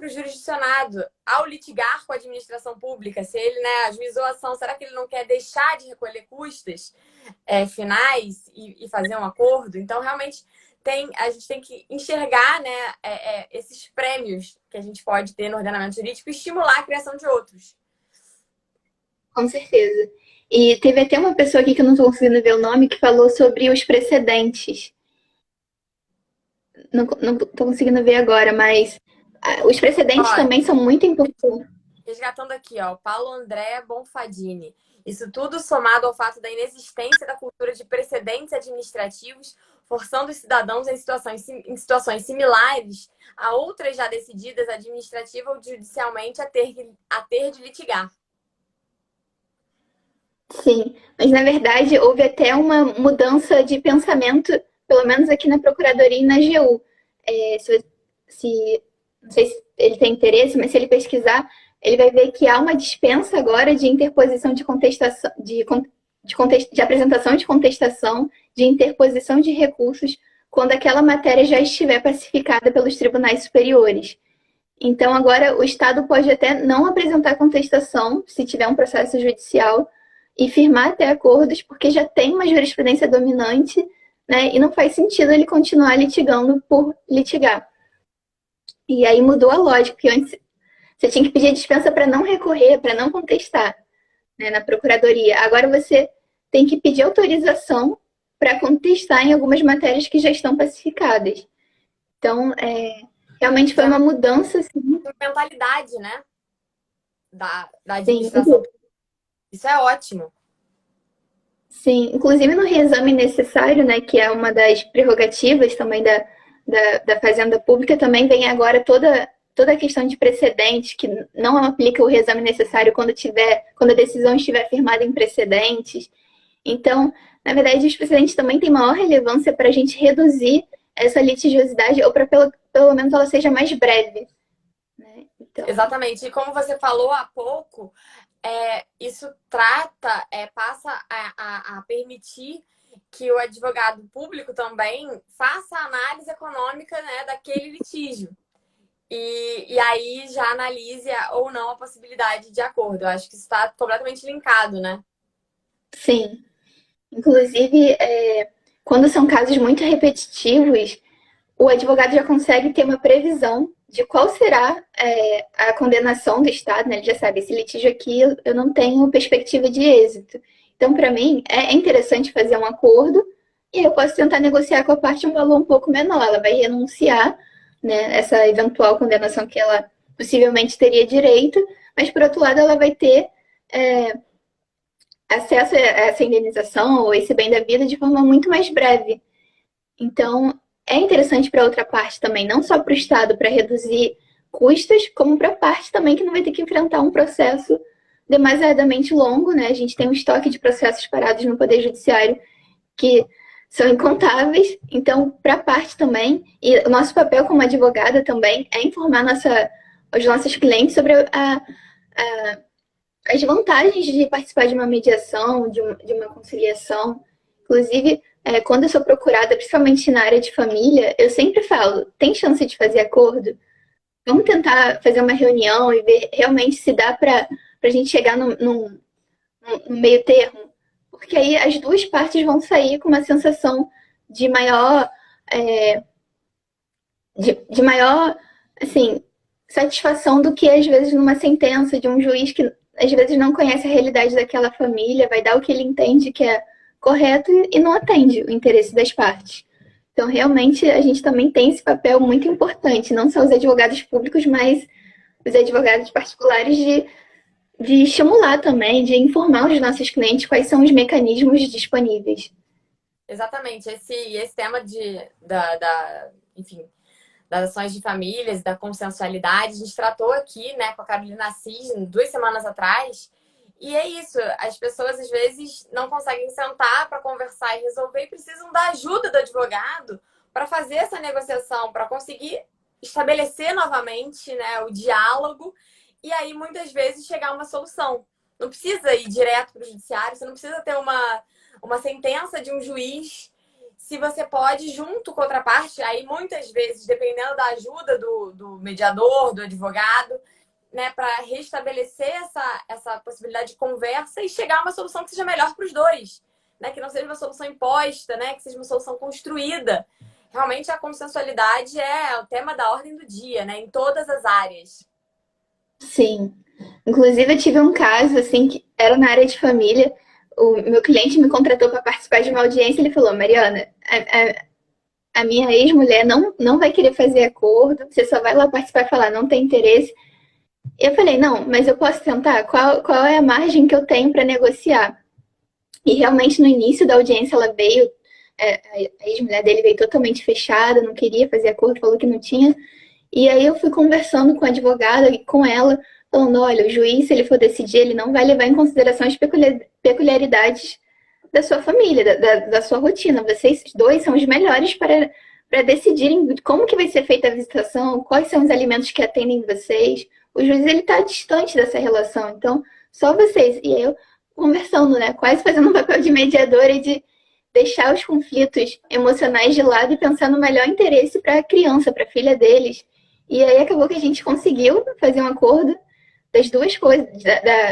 jurisdicionado, ao litigar com a administração pública, se ele, né, ajuizou a ação, será que ele não quer deixar de recolher custas finais e fazer um acordo? Então, realmente, a gente tem que enxergar, né, esses prêmios que a gente pode ter no ordenamento jurídico e estimular a criação de outros. Com certeza. E teve até uma pessoa aqui que eu não estou conseguindo ver o nome, que falou sobre os precedentes. Não estou conseguindo ver agora, mas os precedentes também são muito importantes. Resgatando aqui, ó, Paulo André Bonfadini. Isso tudo somado ao fato da inexistência da cultura de precedentes administrativos, forçando os cidadãos em situações similares a outras já decididas administrativa ou judicialmente a ter de litigar. Sim, mas na verdade houve até uma mudança de pensamento, pelo menos aqui na Procuradoria e na AGU. Não sei se ele tem interesse, mas se ele pesquisar, ele vai ver que há uma dispensa agora de interposição de contestação, de apresentação de contestação, de interposição de recursos, quando aquela matéria já estiver pacificada pelos tribunais superiores. Então, agora, o Estado pode até não apresentar contestação, se tiver um processo judicial, e firmar até acordos, porque já tem uma jurisprudência dominante né? E não faz sentido ele continuar litigando por litigar. E aí mudou a lógica, porque antes você tinha que pedir a dispensa para não recorrer, para não contestar, né, na procuradoria. Agora você tem que pedir autorização para contestar em algumas matérias que já estão pacificadas. Então, realmente foi uma mudança, assim. Mentalidade, né? Da Sim, administração. Isso é ótimo. sim, inclusive no reexame necessário, né, que é uma das prerrogativas também da Fazenda Pública, também vem agora toda a questão de precedentes, que não aplica o reexame necessário quando a decisão estiver firmada em precedentes. Então, na verdade, os precedentes também têm maior relevância para a gente reduzir essa litigiosidade, ou para pelo menos ela seja mais breve, né? Então... Exatamente. E como você falou há pouco, isso passa a permitir que o advogado público também faça a análise econômica, né, daquele litígio. E aí já analise ou não a possibilidade de acordo. Eu acho que isso está completamente linkado, né? Sim. Inclusive, quando são casos muito repetitivos, o advogado já consegue ter uma previsão de qual será a condenação do Estado, né? Ele já sabe, esse litígio aqui eu não tenho perspectiva de êxito. Então, para mim, é interessante fazer um acordo e eu posso tentar negociar com a parte um valor um pouco menor. Ela vai renunciar, né, essa eventual condenação que ela possivelmente teria direito, mas, por outro lado, ela vai ter acesso a essa indenização ou esse bem da vida de forma muito mais breve. Então, é interessante para outra parte também, não só para o Estado, para reduzir custos, como para a parte também que não vai ter que enfrentar um processo demasiadamente longo, né? A gente tem um estoque de processos parados no Poder Judiciário que são incontáveis. Então, para a parte também, e o nosso papel como advogada também é informar os nossos clientes sobre as vantagens de participar de uma mediação, de uma conciliação. Inclusive, quando eu sou procurada, principalmente na área de família, eu sempre falo, tem chance de fazer acordo? Vamos tentar fazer uma reunião e ver realmente se dá para a gente chegar num meio termo. Porque aí as duas partes vão sair com uma sensação de maior, de maior, assim, satisfação do que, às vezes, numa sentença de um juiz que, às vezes, não conhece a realidade daquela família, vai dar o que ele entende que é correto e não atende o interesse das partes. Então, realmente, a gente também tem esse papel muito importante, não só os advogados públicos, mas os advogados particulares de estimular também, de informar os nossos clientes quais são os mecanismos disponíveis. Exatamente. Esse tema enfim, das ações de famílias, da consensualidade, a gente tratou aqui, né, com a Carolina Assis 2 semanas atrás. E é isso, as pessoas às vezes não conseguem sentar para conversar e resolver e precisam da ajuda do advogado para fazer essa negociação, para conseguir estabelecer novamente, né, o diálogo e aí muitas vezes chegar a uma solução. Não precisa ir direto para o judiciário, você não precisa ter uma sentença de um juiz, se você pode, junto com outra parte, aí muitas vezes, dependendo da ajuda do mediador, do advogado, né, para restabelecer essa possibilidade de conversa e chegar a uma solução que seja melhor para os dois, né, que não seja uma solução imposta, né, que seja uma solução construída. Realmente a consensualidade é o tema da ordem do dia, né, em todas as áreas. Sim. Inclusive, eu tive um caso, assim, que era na área de família. O meu cliente me contratou para participar de uma audiência e ele falou, Mariana, a minha ex-mulher não vai querer fazer acordo, você só vai lá participar e falar, não tem interesse. Eu falei, não, mas eu posso tentar? Qual é a margem que eu tenho para negociar? E realmente no início da audiência ela veio, a ex-mulher dele veio totalmente fechada, não queria fazer acordo, falou que não tinha. E aí eu fui conversando com a advogada e com ela, falando, olha, o juiz, se ele for decidir, ele não vai levar em consideração as peculiaridades da sua família, da sua rotina. Vocês dois são os melhores para decidirem como que vai ser feita a visitação, quais são os alimentos que atendem vocês. O juiz, ele está distante dessa relação, então só vocês. E eu conversando, né, quase fazendo um papel de mediadora e de deixar os conflitos emocionais de lado e pensar no melhor interesse para a criança, para a filha deles. E aí acabou que a gente conseguiu fazer um acordo das duas coisas,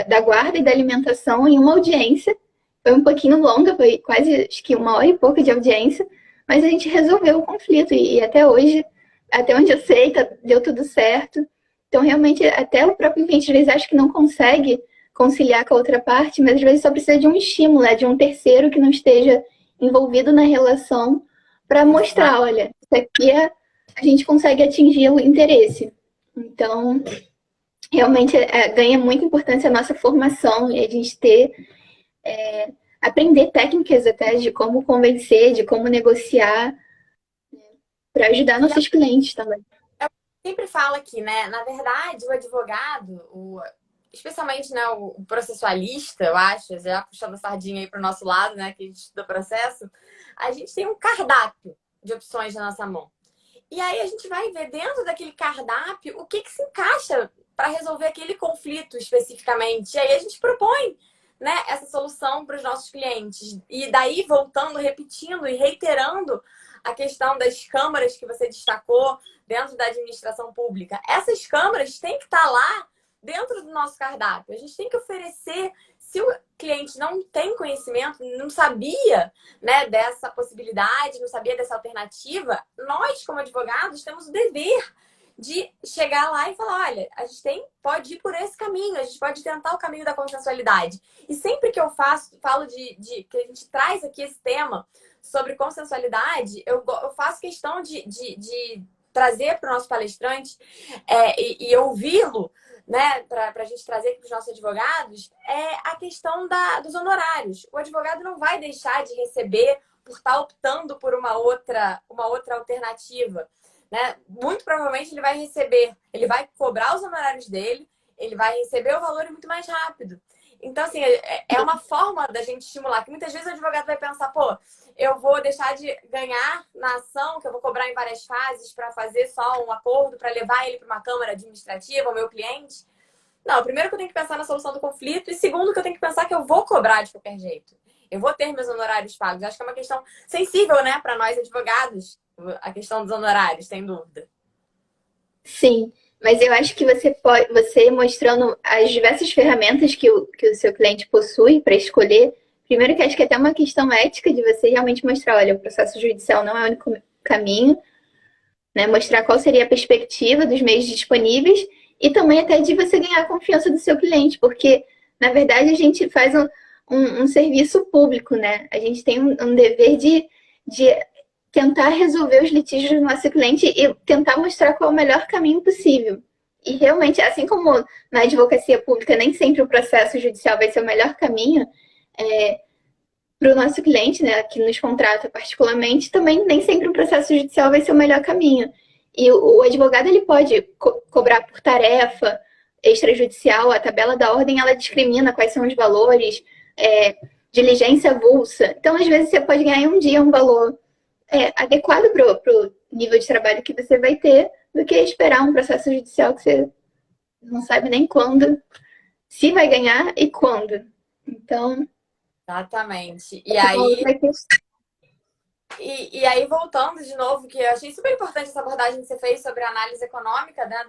da guarda e da alimentação em uma audiência. Foi um pouquinho longa, foi quase, acho que 1 hora e pouco de audiência, mas a gente resolveu o conflito e até hoje, até onde eu sei, deu tudo certo. Então, realmente, até o próprio cliente às vezes acha que não consegue conciliar com a outra parte, mas às vezes só precisa de um estímulo, de um terceiro que não esteja envolvido na relação para mostrar, olha, isso aqui a gente consegue atingir o interesse. Então, realmente ganha muita importância a nossa formação e a gente aprender técnicas até de como convencer, de como negociar, para ajudar nossos clientes também. Eu sempre falo aqui, né? Na verdade, o advogado, especialmente, né, o processualista, eu acho, já puxando a sardinha aí para o nosso lado, né, que a gente estuda processo, a gente tem um cardápio de opções na nossa mão. E aí a gente vai ver dentro daquele cardápio o que se encaixa para resolver aquele conflito especificamente. E aí a gente propõe, né, essa solução para os nossos clientes. E daí, voltando, repetindo e reiterando a questão das câmaras que você destacou dentro da administração pública. Essas câmaras têm que estar lá dentro do nosso cardápio. A gente tem que oferecer, se o cliente não tem conhecimento, não sabia, né, dessa possibilidade, não sabia dessa alternativa, nós, como advogados, temos o dever de chegar lá e falar, olha, a gente pode ir por esse caminho, a gente pode tentar o caminho da consensualidade. E sempre que eu falo que a gente traz aqui esse tema sobre consensualidade, eu faço questão de trazer para o nosso palestrante e ouvi-lo, né, para a gente trazer aqui para os nossos advogados, é a questão dos honorários. O advogado não vai deixar de receber por estar optando por uma outra alternativa, né? Muito provavelmente ele vai cobrar os honorários dele, ele vai receber o valor muito mais rápido. Então, assim, é uma forma da gente estimular, que muitas vezes o advogado vai pensar, pô, eu vou deixar de ganhar na ação, que eu vou cobrar em várias fases para fazer só um acordo, para levar ele para uma câmara administrativa, o meu cliente. Não, primeiro que eu tenho que pensar na solução do conflito e segundo que eu tenho que pensar que eu vou cobrar de qualquer jeito. Eu vode ter meus honorários pagos. Acho que é uma questão sensível, né, para nós advogados, a questão dos honorários, sem dúvida. Sim, mas eu acho que você mostrando as diversas ferramentas que o seu cliente possui para escolher, primeiro que acho que é até uma questão ética de você realmente mostrar, olha, o processo judicial não é o único caminho, né? Mostrar qual seria a perspectiva dos meios disponíveis e também até de você ganhar a confiança do seu cliente, porque, na verdade, a gente faz um serviço público, né? A gente tem um dever de tentar resolver os litígios do nosso cliente e tentar mostrar qual é o melhor caminho possível. E realmente, assim como na advocacia pública, nem sempre o processo judicial vai ser o melhor caminho, para o nosso cliente, né, que nos contrata particularmente, também nem sempre o processo judicial vai ser o melhor caminho. E o advogado ele pode cobrar por tarefa extrajudicial, a tabela da ordem ela discrimina quais são os valores, diligência avulsa. Então, às vezes, você pode ganhar em um dia um valor adequado para o nível de trabalho que você vai ter, do que esperar um processo judicial que você não sabe nem quando, se vai ganhar e quando. Então, exatamente. E aí, voltando de novo, que eu achei super importante essa abordagem que você fez sobre a análise econômica, né,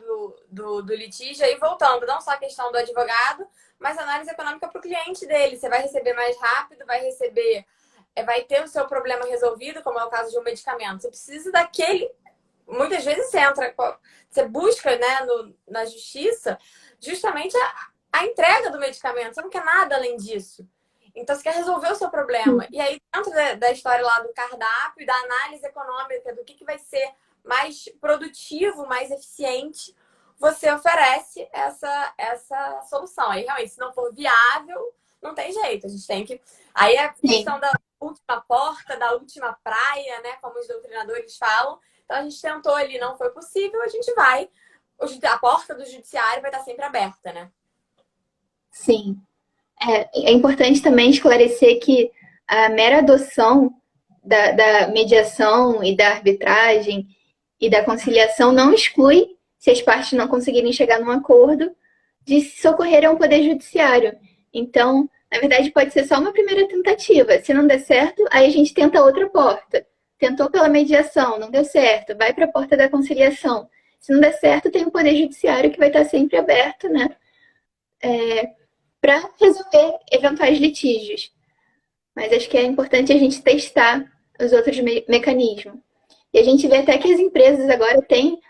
do litígio, e voltando, não só a questão do advogado, mas a análise econômica para o cliente dele. Você vai receber mais rápido, vai ter o seu problema resolvido, como é o caso de um medicamento. Você precisa daquele. Muitas vezes você busca, né, na justiça justamente a entrega do medicamento. Você não quer nada além disso. Então, você quer resolver o seu problema. E aí, dentro da história lá do cardápio e da análise econômica, do que vai ser mais produtivo, mais eficiente, você oferece essa solução. Aí, realmente, se não for viável, não tem jeito. A gente tem que... Aí, a questão da última porta, da última praia, né? Como os doutrinadores falam. Então, a gente tentou ali, não foi possível, a gente vai... A porta do judiciário vai estar sempre aberta, né? Sim. É importante também esclarecer que a mera adoção da mediação e da arbitragem e da conciliação não exclui, se as partes não conseguirem chegar num acordo, de socorrer ao Poder Judiciário. Então, na verdade, pode ser só uma primeira tentativa. Se não der certo, aí a gente tenta outra porta. Tentou pela mediação, não deu certo, vai para a porta da conciliação. Se não der certo, tem o Poder Judiciário que vai estar sempre aberto, né? Para resolver eventuais litígios. Mas acho que é importante a gente testar os outros mecanismos. E a gente vê até que as empresas agora têm,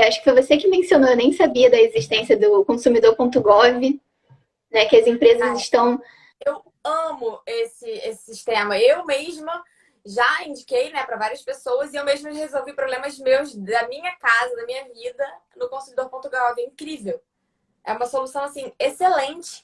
acho que foi você que mencionou, eu nem sabia da existência do consumidor.gov, né, que as empresas estão... Eu amo esse sistema. Eu mesma já indiquei, né, para várias pessoas e eu mesma resolvi problemas meus da minha casa, da minha vida, no consumidor.gov. É incrível. É uma solução, assim, excelente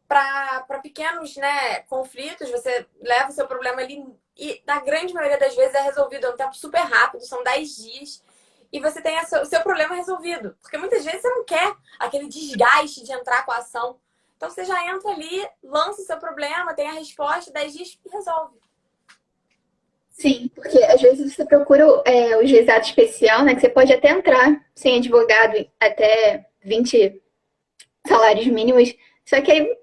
para pequenos, né, conflitos. Você leva o seu problema ali e, na grande maioria das vezes, é resolvido. É um tempo super rápido, são 10 dias. E você tem o seu problema resolvido. Porque muitas vezes você não quer aquele desgaste de entrar com a ação. Então, você já entra ali, lança o seu problema, tem a resposta, 10 dias e resolve. Sim, porque às vezes você procura o juizado especial, né? Que você pode até entrar sem advogado até 20 salários mínimos. Só que aí,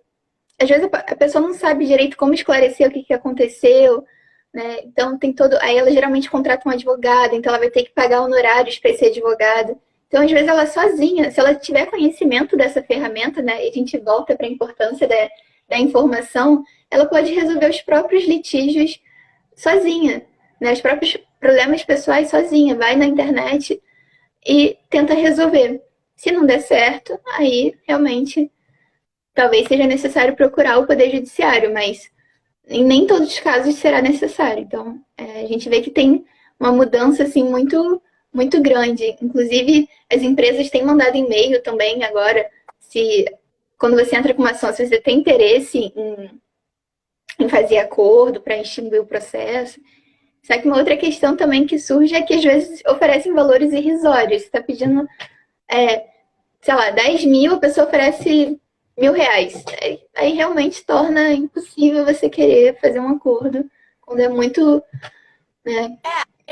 às vezes, a pessoa não sabe direito como esclarecer o que aconteceu, né? Então tem todo. Aí ela geralmente contrata um advogado, então ela vai ter que pagar honorários para esse advogado. Então, às vezes, ela sozinha, se ela tiver conhecimento dessa ferramenta, né? E a gente volta para a importância da informação, ela pode resolver os próprios litígios sozinha, né? Os próprios problemas pessoais sozinha, vai na internet e tenta resolver. Se não der certo, aí realmente talvez seja necessário procurar o Poder Judiciário, mas em nem todos os casos será necessário. Então, a gente vê que tem uma mudança assim muito muito grande. Inclusive, as empresas têm mandado e-mail também agora, quando você entra com uma ação, se você tem interesse em fazer acordo para extinguir o processo. Só que uma outra questão também que surge é que às vezes oferecem valores irrisórios. Você está pedindo, sei lá, 10 mil, a pessoa oferece R$ 1.000. Aí realmente torna impossível você querer fazer um acordo quando é muito, né,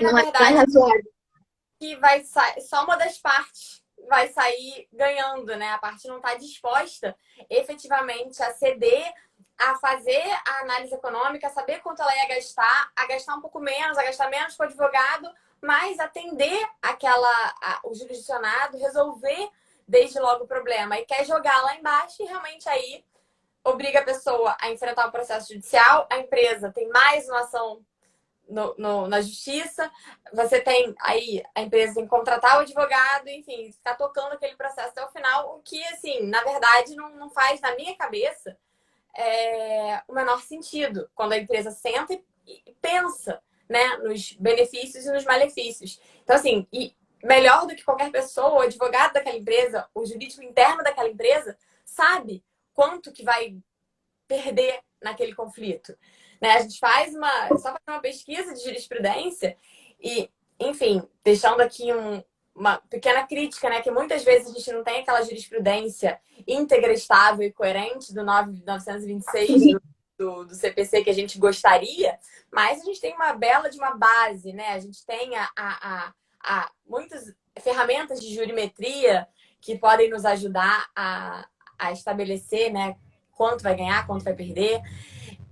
na não é verdade, razoável. que vai sair, só uma das partes vai sair ganhando, né? A parte não está disposta efetivamente a ceder, a fazer a análise econômica, a saber quanto ela ia gastar, a gastar um pouco menos, a gastar menos com o advogado, mas atender o jurisdicionado, resolver desde logo o problema. E quer jogar lá embaixo e realmente aí obriga a pessoa a enfrentar o processo judicial, a empresa tem mais uma ação na justiça, você tem aí, a empresa tem que contratar o advogado, enfim, ficar tocando aquele processo até o final, o que, assim, na verdade, não faz, na minha cabeça, o menor sentido. Quando a empresa senta e pensa, né, nos benefícios e nos malefícios. Então, assim, e melhor do que qualquer pessoa, o advogado daquela empresa, o jurídico interno daquela empresa, sabe quanto que vai perder naquele conflito. Né? A gente faz só uma pesquisa de jurisprudência e, enfim, deixando aqui uma pequena crítica, né? Que muitas vezes a gente não tem aquela jurisprudência íntegra, estável e coerente do 926 do CPC que a gente gostaria, mas a gente tem uma bela de uma base, né? A gente tem muitas ferramentas de jurimetria que podem nos ajudar a estabelecer, né, quanto vai ganhar, quanto vai perder.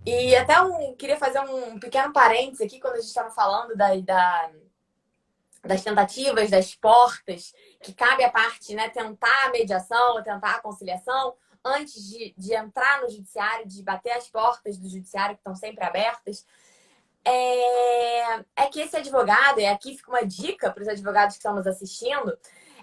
E até queria fazer um pequeno parênteses aqui, quando a gente estava falando das tentativas, das portas, que cabe a parte, né, tentar a mediação, tentar a conciliação, antes de entrar no judiciário, de bater as portas do judiciário, que estão sempre abertas, que esse advogado, e aqui fica uma dica para os advogados que estão nos assistindo,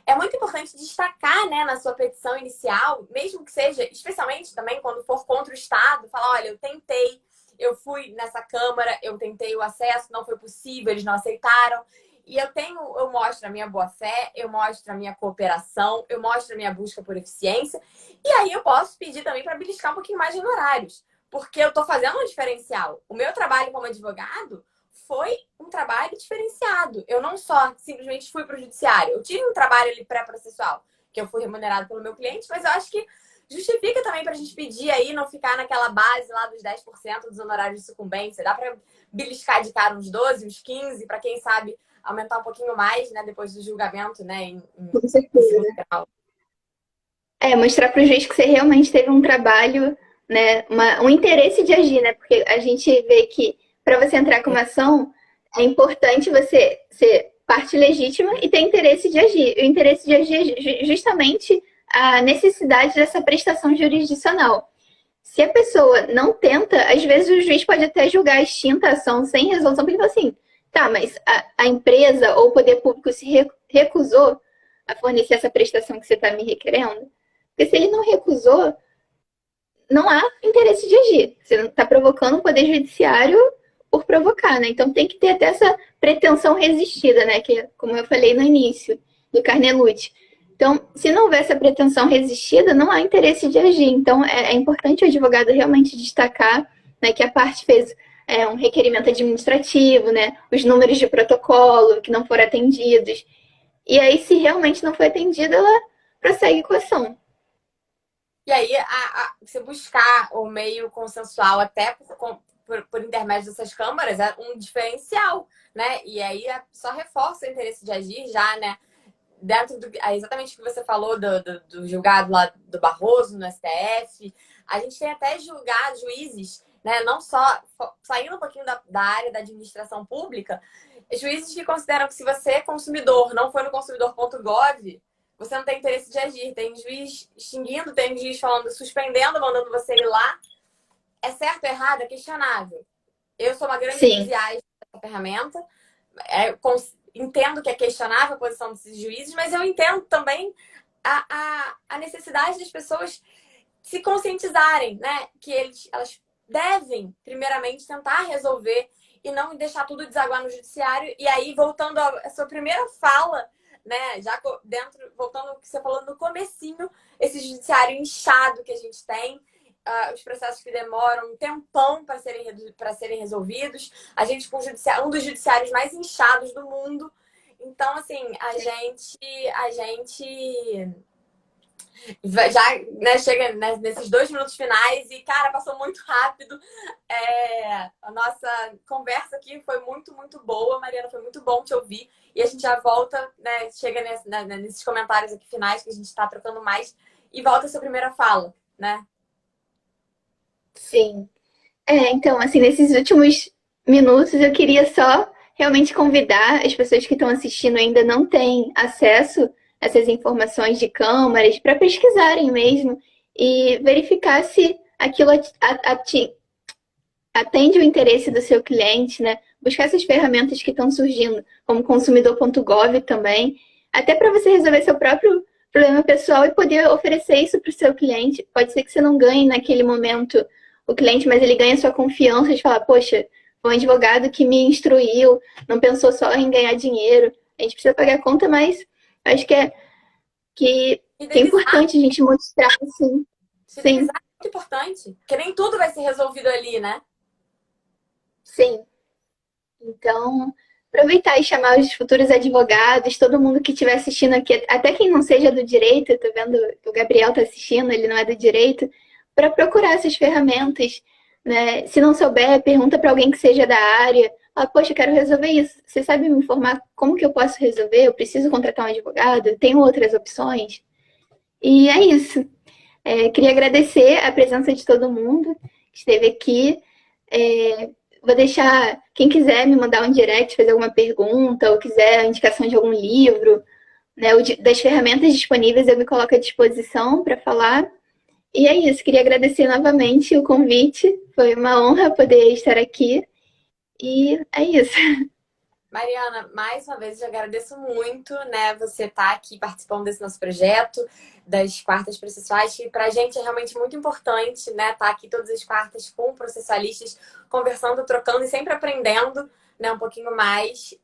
é muito importante destacar, né, na sua petição inicial, mesmo que seja, especialmente também quando for contra o Estado, falar, olha, eu tentei, eu fui nessa Câmara, eu tentei o acesso, não foi possível, eles não aceitaram. E eu mostro a minha boa-fé, eu mostro a minha cooperação, eu mostro a minha busca por eficiência. E aí eu posso pedir também para beliscar um pouquinho mais de honorários, porque eu estou fazendo um diferencial. O meu trabalho como advogado foi um trabalho diferenciado. Eu não só simplesmente fui para o judiciário. Eu tive um trabalho ali pré-processual, que eu fui remunerado pelo meu cliente, mas eu acho que justifica também para a gente pedir aí, não ficar naquela base lá dos 10% dos honorários de sucumbência. Dá para beliscar de cara uns 12, uns 15, para quem sabe aumentar um pouquinho mais, né, depois do julgamento, né, Com certeza. Mostrar para o juiz que você realmente teve um trabalho, né, um interesse de agir, né, porque a gente vê que para você entrar com uma ação, é importante você ser parte legítima e ter interesse de agir. O interesse de agir é justamente a necessidade dessa prestação jurisdicional. Se a pessoa não tenta às vezes o juiz pode até julgar extinta a ação sem resolução, porque assim, tá, mas a empresa ou o poder público se recusou a fornecer essa prestação que você está me requerendo. Porque se ele não recusou, não há interesse de agir. Você não está provocando o poder judiciário por provocar, né? Então tem que ter até essa pretensão resistida, né? Que, como eu falei no início do Carnelucci. Então, se não houver essa pretensão resistida, não há interesse de agir. Então, é importante o advogado realmente destacar, né, que a parte fez um requerimento administrativo, né, os números de protocolo que não foram atendidos. E aí, se realmente não foi atendida, ela prossegue com a ação. E aí, você buscar o meio consensual até por intermédio dessas câmaras é um diferencial, né? E aí só reforça o interesse de agir já, né? Dentro do exatamente o que você falou do julgado lá do Barroso no STF, a gente tem até julgado juízes, né? Não só saindo um pouquinho da área da administração pública, juízes que consideram que se você, consumidor, não foi no consumidor.gov, você não tem interesse de agir. Tem juiz extinguindo, tem juiz falando, suspendendo, mandando você ir lá. É certo ou errado? É questionável. Eu sou uma grande entusiasta dessa ferramenta. Entendo que é questionável a posição desses juízes, mas eu entendo também a necessidade das pessoas se conscientizarem, né? Que elas devem, primeiramente, tentar resolver e não deixar tudo desaguar no judiciário. E aí, voltando à sua primeira fala, né? Já voltando ao que você falou no comecinho, esse judiciário inchado que a gente tem, os processos que demoram um tempão para serem resolvidos, a gente com um dos judiciários mais inchados do mundo. Então, assim, a gente já, né, chega nesses 2 minutos finais e, cara, passou muito rápido. A nossa conversa aqui foi muito, muito boa, Mariana, foi muito bom te ouvir. E a gente já volta, né, chega nesses comentários aqui finais que a gente está trocando mais e volta a sua primeira fala, né? Sim. Então, assim, nesses últimos minutos eu queria só realmente convidar as pessoas que estão assistindo ainda não têm acesso a essas informações de câmaras para pesquisarem mesmo e verificar se aquilo atende o interesse do seu cliente, né? Buscar essas ferramentas que estão surgindo, como consumidor.gov também, até para você resolver seu próprio problema pessoal e poder oferecer isso para o seu cliente. Pode ser que você não ganhe naquele momento o cliente, mas ele ganha a sua confiança de falar, poxa, foi um advogado que me instruiu, não pensou só em ganhar dinheiro. A gente precisa pagar a conta, mas acho que é importante a gente mostrar, assim. Sim. É muito importante, porque nem tudo vai ser resolvido ali, né? Sim. Então, aproveitar e chamar os futuros advogados, todo mundo que estiver assistindo aqui, até quem não seja do direito, eu tô vendo que o Gabriel está assistindo, ele não é do direito, para procurar essas ferramentas, né? Se não souber, pergunta para alguém que seja da área. Ah, poxa, eu quero resolver isso. Você sabe me informar como que eu posso resolver? Eu preciso contratar um advogado? Tenho outras opções? E é isso. Queria agradecer a presença de todo mundo que esteve aqui. Vou deixar, quem quiser me mandar um direct, fazer alguma pergunta, ou quiser a indicação de algum livro, né, das ferramentas disponíveis, eu me coloco à disposição para falar. E é isso, queria agradecer novamente o convite. Foi uma honra poder estar aqui. E é isso. Mariana, mais uma vez eu agradeço muito, né, você estar aqui participando desse nosso projeto das quartas processuais, que para a gente é realmente muito importante, né, estar aqui todas as quartas com processualistas, conversando, trocando e sempre aprendendo, né, um pouquinho mais.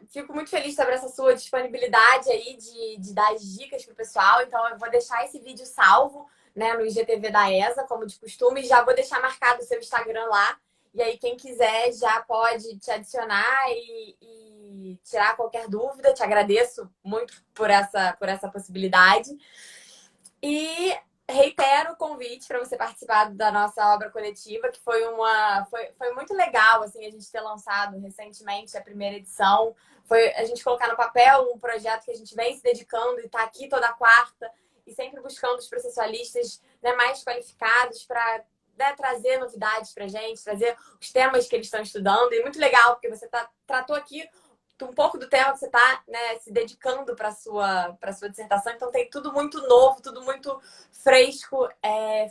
Fico muito feliz sobre essa sua disponibilidade aí de dar as dicas pro pessoal, então eu vou deixar esse vídeo salvo, né, no IGTV da ESA, como de costume, e já vou deixar marcado o seu Instagram lá. E aí, quem quiser já pode te adicionar e tirar qualquer dúvida. Te agradeço muito por essa possibilidade. E reitero o convite para você participar da nossa obra coletiva, que foi muito legal assim, a gente ter lançado recentemente a primeira edição. Foi a gente colocar no papel um projeto que a gente vem se dedicando e está aqui toda quarta e sempre buscando os processualistas, né, mais qualificados para, né, trazer novidades para a gente, trazer os temas que eles estão estudando. E muito legal, porque você tratou aqui um pouco do tema que você está, né, se dedicando para sua dissertação, então tem tudo muito novo, tudo muito fresco.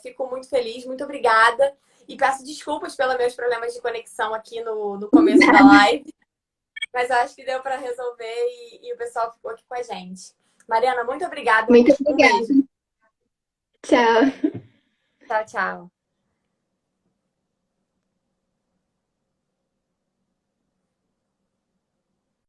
Fico muito feliz, muito obrigada. E peço desculpas pelos meus problemas de conexão aqui no começo da live, mas eu acho que deu para resolver e o pessoal ficou aqui com a gente. Mariana, muito obrigada. Muito Um obrigada. beijo. Tchau. Tchau, tchau.